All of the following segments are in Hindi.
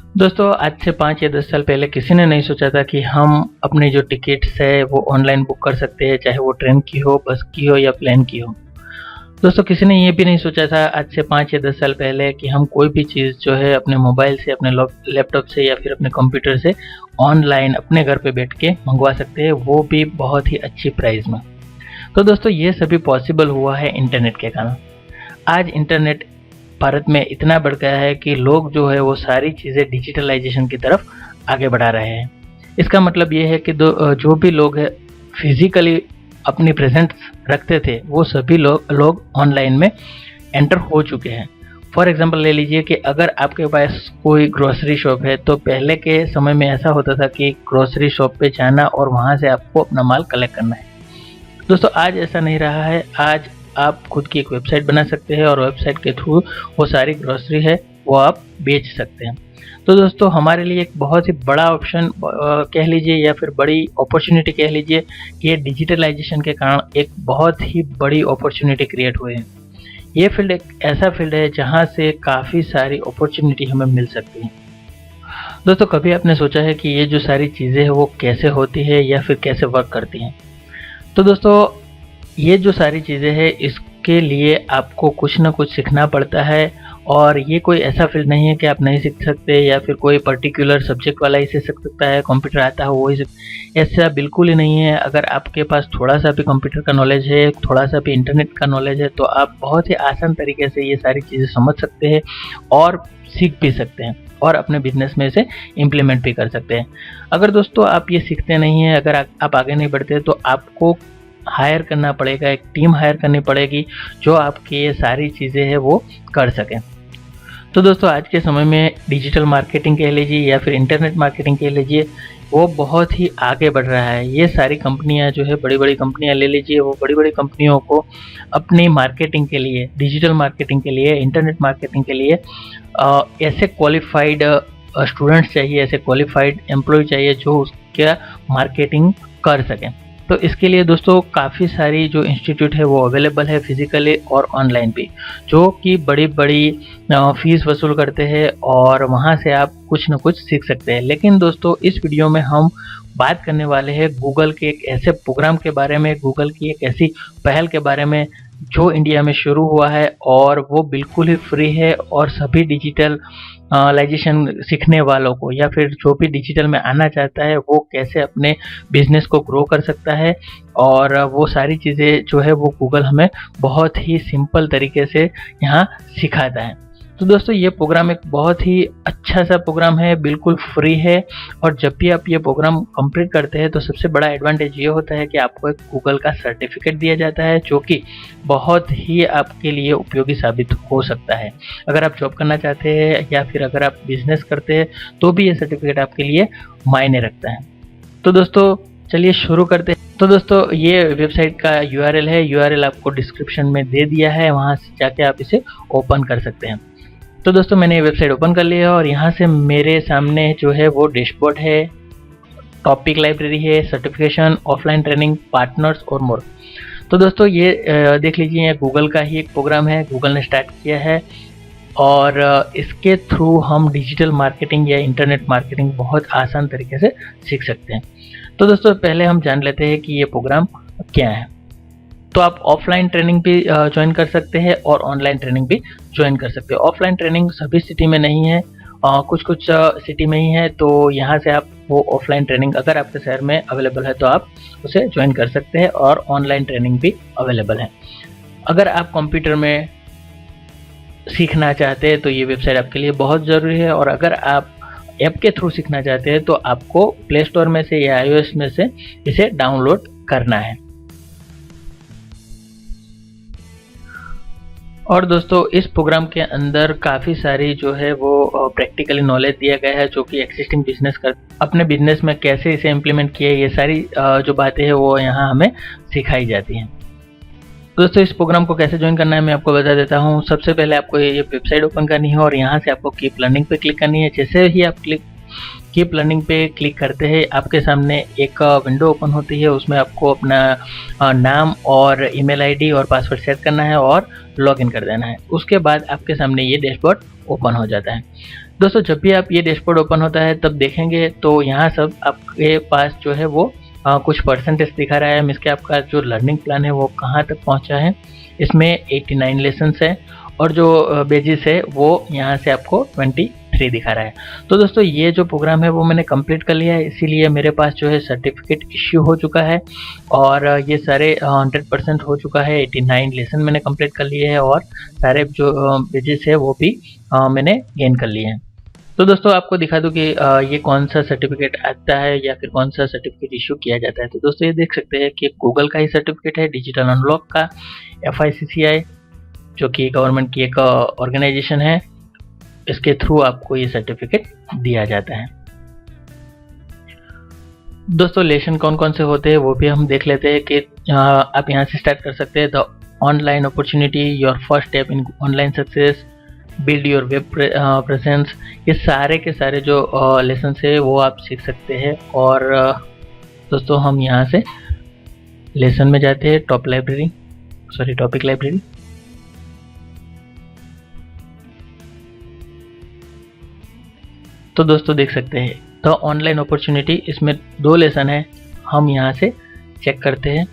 दोस्तों आज से 5 या 10 साल पहले किसी ने नहीं सोचा था कि हम अपनी जो टिकट्स है वो ऑनलाइन बुक कर सकते हैं, चाहे वो ट्रेन की हो, बस की हो या प्लेन की हो। दोस्तों किसी ने ये भी नहीं सोचा था आज से 5 या 10 साल पहले कि हम कोई भी चीज़ जो है अपने मोबाइल से, अपने लैपटॉप से या फिर अपने कंप्यूटर से ऑनलाइन अपने घर पे बैठ के मंगवा सकते हैं, वो भी बहुत ही अच्छी प्राइस में। तो दोस्तों ये सभी पॉसिबल हुआ है इंटरनेट के कारण। आज इंटरनेट भारत में इतना बढ़ गया है कि लोग जो है वो सारी चीज़ें डिजिटलाइजेशन की तरफ आगे बढ़ा रहे हैं। इसका मतलब ये है कि जो भी लोग है फिजिकली अपनी प्रेजेंस रखते थे वो सभी लोग ऑनलाइन में एंटर हो चुके हैं। फॉर एग्जांपल ले लीजिए कि अगर आपके पास कोई ग्रोसरी शॉप है तो पहले के समय में ऐसा होता था कि ग्रोसरी शॉप पे जाना और वहाँ से आपको अपना माल कलेक्ट करना है। दोस्तों आज ऐसा नहीं रहा है। आज आप खुद की एक वेबसाइट बना सकते हैं और वेबसाइट के थ्रू वो सारी ग्रोसरी है वो आप बेच सकते हैं। तो दोस्तों हमारे लिए एक बहुत ही बड़ा ऑप्शन कह लीजिए या फिर बड़ी अपॉर्चुनिटी कह लीजिए कि ये डिजिटलाइजेशन के कारण एक बहुत ही बड़ी अपॉर्चुनिटी क्रिएट हुए हैं। ये फील्ड एक ऐसा फील्ड है जहाँ से काफ़ी सारी अपॉर्चुनिटी हमें मिल सकती है। दोस्तों कभी आपने सोचा है कि ये जो सारी चीज़ें हैं वो कैसे होती है या फिर कैसे वर्क करती हैं? तो दोस्तों ये जो सारी चीज़ें हैं इसके लिए आपको कुछ ना कुछ सीखना पड़ता है और ये कोई ऐसा फील्ड नहीं है कि आप नहीं सीख सकते या फिर कोई पर्टिकुलर सब्जेक्ट वाला ही सीख सकता है, कंप्यूटर आता है वो ही ऐसा बिल्कुल ही नहीं है। अगर आपके पास थोड़ा सा भी कंप्यूटर का नॉलेज है, थोड़ा सा भी इंटरनेट का नॉलेज है तो आप बहुत ही आसान तरीके से ये सारी चीज़ें समझ सकते हैं और सीख भी सकते हैं और अपने बिजनेस में इसे इम्प्लीमेंट भी कर सकते हैं। अगर दोस्तों आप ये सीखते नहीं हैं, अगर आप आगे नहीं बढ़ते तो आपको हायर करना पड़ेगा, एक टीम हायर करनी पड़ेगी जो आपकी ये सारी चीज़ें हैं वो कर सकें। तो दोस्तों आज के समय में डिजिटल मार्केटिंग कह लीजिए या फिर इंटरनेट मार्केटिंग कह लीजिए वो बहुत ही आगे बढ़ रहा है। ये सारी कंपनियां जो है बड़ी बड़ी कंपनियां ले लीजिए, वो बड़ी बड़ी कंपनियों को अपनी मार्केटिंग के लिए, डिजिटल मार्केटिंग के लिए, इंटरनेट मार्केटिंग के लिए ऐसे क्वालिफाइड स्टूडेंट्स चाहिए, ऐसे क्वालिफाइड एम्प्लॉय चाहिए जो उसका मार्केटिंग कर सकें। तो इसके लिए दोस्तों काफ़ी सारी जो इंस्टीट्यूट है वो अवेलेबल है फिजिकली और ऑनलाइन भी, जो कि बड़ी बड़ी फीस वसूल करते हैं और वहाँ से आप कुछ न कुछ सीख सकते हैं। लेकिन दोस्तों इस वीडियो में हम बात करने वाले हैं गूगल के एक ऐसे प्रोग्राम के बारे में, गूगल की एक ऐसी पहल के बारे में जो इंडिया में शुरू हुआ है और वो बिल्कुल ही फ्री है और सभी डिजिटलाइजेशन सीखने वालों को या फिर जो भी डिजिटल में आना चाहता है वो कैसे अपने बिजनेस को ग्रो कर सकता है और वो सारी चीज़ें जो है वो गूगल हमें बहुत ही सिंपल तरीके से यहाँ सिखाता है। तो दोस्तों ये प्रोग्राम एक बहुत ही अच्छा सा प्रोग्राम है, बिल्कुल फ्री है और जब भी आप ये प्रोग्राम कंप्लीट करते हैं तो सबसे बड़ा एडवांटेज ये होता है कि आपको एक गूगल का सर्टिफिकेट दिया जाता है जो कि बहुत ही आपके लिए उपयोगी साबित हो सकता है। अगर आप जॉब करना चाहते हैं या फिर अगर आप बिजनेस करते हैं तो भी ये सर्टिफिकेट आपके लिए मायने रखता है। तो दोस्तों चलिए शुरू करते हैं। तो दोस्तों ये वेबसाइट का URL है, URL आपको डिस्क्रिप्शन में दे दिया है, वहाँ से जाके आप इसे ओपन कर सकते हैं। तो दोस्तों मैंने ये वेबसाइट ओपन कर लिया है और यहाँ से मेरे सामने जो है वो डैशबोर्ड है, टॉपिक लाइब्रेरी है, सर्टिफिकेशन, ऑफलाइन ट्रेनिंग, पार्टनर्स और मोर। तो दोस्तों ये देख लीजिए, ये गूगल का ही एक प्रोग्राम है, गूगल ने स्टार्ट किया है और इसके थ्रू हम डिजिटल मार्केटिंग या इंटरनेट मार्केटिंग बहुत आसान तरीके से सीख सकते हैं। तो दोस्तों पहले हम जान लेते हैं कि ये प्रोग्राम क्या है। तो आप ऑफलाइन ट्रेनिंग भी ज्वाइन कर सकते हैं और ऑनलाइन ट्रेनिंग भी ज्वाइन कर सकते हैं। ऑफलाइन ट्रेनिंग सभी सिटी में नहीं है, कुछ कुछ सिटी में ही है, तो यहाँ से आप वो ऑफलाइन ट्रेनिंग अगर आपके शहर में अवेलेबल है तो आप उसे ज्वाइन कर सकते हैं और ऑनलाइन ट्रेनिंग भी अवेलेबल है। अगर आप कंप्यूटर में सीखना चाहते हैं तो ये वेबसाइट आपके लिए बहुत ज़रूरी है और अगर आप ऐप के थ्रू सीखना चाहते हैं तो आपको प्ले स्टोर में से या iOS में से इसे डाउनलोड करना है। और दोस्तों इस प्रोग्राम के अंदर काफ़ी सारी जो है वो प्रैक्टिकली नॉलेज दिया गया है जो कि एक्सिस्टिंग बिजनेस कर अपने बिजनेस में कैसे इसे इम्प्लीमेंट किए, ये सारी जो बातें हैं वो यहाँ हमें सिखाई जाती हैं। दोस्तों इस प्रोग्राम को कैसे ज्वाइन करना है मैं आपको बता देता हूँ। सबसे पहले आपको ये वेबसाइट ओपन करनी है और यहाँ से आपको कीप लर्निंग पे क्लिक करनी है। जैसे ही आप कीप लर्निंग पे क्लिक करते हैं आपके सामने एक विंडो ओपन होती है, उसमें आपको अपना नाम और ईमेल आईडी और पासवर्ड सेट करना है और लॉगिन कर देना है। उसके बाद आपके सामने ये डैशबोर्ड ओपन हो जाता है। दोस्तों जब भी आप ये डैशबोर्ड ओपन होता है तब देखेंगे तो यहाँ सब आपके पास जो है वो कुछ परसेंटेज दिखा रहा है, मीन्स कि आपका जो लर्निंग प्लान है वो कहाँ तक पहुँचा है। इसमें 89 लेसन्स है और जो बेजिस है वो यहाँ से आपको 23 दिखा रहा है। तो दोस्तों ये जो प्रोग्राम है वो मैंने कंप्लीट कर लिया है, इसीलिए मेरे पास जो है सर्टिफिकेट इश्यू हो चुका है और ये सारे 100% हो चुका है। 89 लेसन मैंने कंप्लीट कर लिए हैं और सारे जो बेजिस है वो भी मैंने गेन कर लिए हैं। तो दोस्तों आपको दिखा दूं कि ये कौन सा सर्टिफिकेट आता है या फिर कौन सा सर्टिफिकेट इशू किया जाता है। तो दोस्तों ये देख सकते हैं कि गूगल का ही सर्टिफिकेट है, डिजिटल अनलॉक का, FICCI जो कि गवर्नमेंट की एक ऑर्गेनाइजेशन है, इसके थ्रू आपको ये सर्टिफिकेट दिया जाता है। दोस्तों लेसन कौन कौन से होते हैं वो भी हम देख लेते हैं कि आप यहाँ से स्टार्ट कर सकते हैं। The online opportunity, your first step in online success, build your web presence, ये सारे के सारे जो लेसन है वो आप सीख सकते हैं। और दोस्तों हम यहाँ से लेसन में जाते हैं, टॉपिक लाइब्रेरी। तो दोस्तों देख सकते हैं द ऑनलाइन अपॉर्चुनिटी, इसमें 2 लेसन है, हम यहाँ से चेक करते हैं।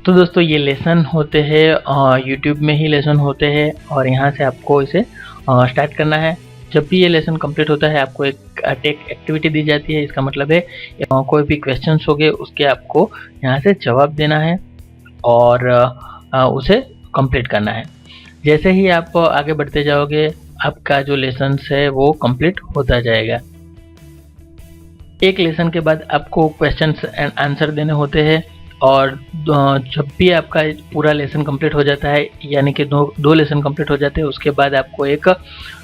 तो दोस्तों ये लेसन होते हैं यूट्यूब में ही लेसन होते हैं और यहाँ से आपको इसे स्टार्ट करना है। जब भी ये लेसन कंप्लीट होता है आपको एक टेक एक्टिविटी दी जाती है, इसका मतलब है कोई भी क्वेश्चंस हो गए उसके आपको यहाँ से जवाब देना है और उसे कंप्लीट करना है। जैसे ही आप आगे बढ़ते जाओगे आपका जो लेसन है वो कंप्लीट होता जाएगा। एक लेसन के बाद आपको क्वेश्चंस एंड आंसर देने होते हैं और जब भी आपका पूरा लेसन कंप्लीट हो जाता है, यानी कि दो लेसन कंप्लीट हो जाते हैं, उसके बाद आपको एक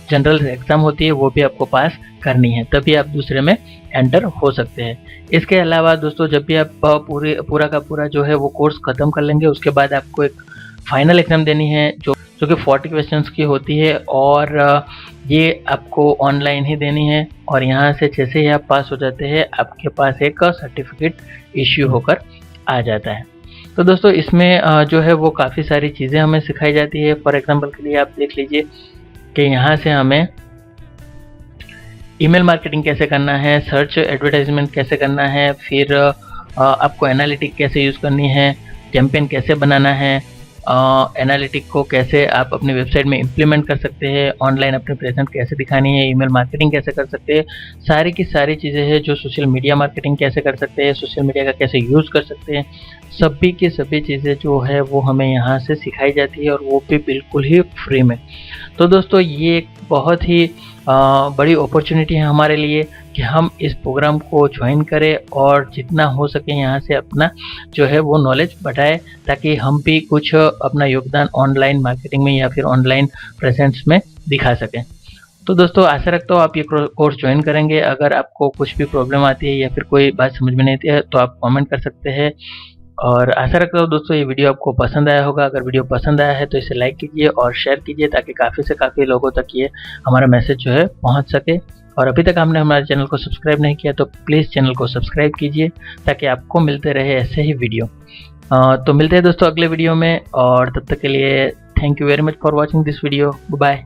जनरल एग्ज़ाम होती है, वो भी आपको पास करनी है, तभी आप दूसरे में एंटर हो सकते हैं। इसके अलावा दोस्तों जब भी आप पूरा का पूरा जो है वो कोर्स ख़त्म कर लेंगे उसके बाद आपको एक फाइनल एग्ज़ाम देनी है जो कि 40 क्वेश्चंस की होती है और ये आपको ऑनलाइन ही देनी है। और यहाँ से जैसे ही आप पास हो जाते हैं आपके पास एक सर्टिफिकेट इश्यू होकर आ जाता है। तो दोस्तों इसमें जो है वो काफ़ी सारी चीज़ें हमें सिखाई जाती है। फॉर एग्जांपल के लिए आप देख लीजिए कि यहाँ से हमें ईमेल मार्केटिंग कैसे करना है, सर्च एडवर्टाइजमेंट कैसे करना है, फिर आपको एनालिटिक कैसे यूज़ करनी है, कैंपेन कैसे बनाना है, एनालिटिक को कैसे आप अपनी वेबसाइट में इम्प्लीमेंट कर सकते हैं, ऑनलाइन अपनी प्रेजेंट कैसे दिखानी है, ईमेल मार्केटिंग कैसे कर सकते हैं, सारी की सारी चीज़ें हैं। जो सोशल मीडिया मार्केटिंग कैसे कर सकते हैं, सोशल मीडिया का कैसे यूज़ कर सकते हैं, सभी की सभी चीज़ें जो है वो हमें यहाँ से सिखाई जाती है और वो भी बिल्कुल ही फ्री में। तो दोस्तों ये एक बहुत ही बड़ी अपॉर्चुनिटी है हमारे लिए कि हम इस प्रोग्राम को ज्वाइन करें और जितना हो सके यहाँ से अपना जो है वो नॉलेज बढ़ाएं, ताकि हम भी कुछ अपना योगदान ऑनलाइन मार्केटिंग में या फिर ऑनलाइन प्रेजेंस में दिखा सकें। तो दोस्तों आशा रखता हूँ आप ये कोर्स ज्वाइन करेंगे। अगर आपको कुछ भी प्रॉब्लम आती है या फिर कोई बात समझ में नहीं आती है तो आप कमेंट कर सकते हैं। और आशा रखता हूँ दोस्तों ये वीडियो आपको पसंद आया होगा। अगर वीडियो पसंद आया है तो इसे लाइक कीजिए और शेयर कीजिए ताकि काफ़ी से काफ़ी लोगों तक ये हमारा मैसेज जो है पहुँच सके। और अभी तक हमने हमारे चैनल को सब्सक्राइब नहीं किया तो प्लीज़ चैनल को सब्सक्राइब कीजिए ताकि आपको मिलते रहे ऐसे ही वीडियो। तो मिलते हैं दोस्तों अगले वीडियो में और तब तक के लिए thank you very much for watching this video. Bye.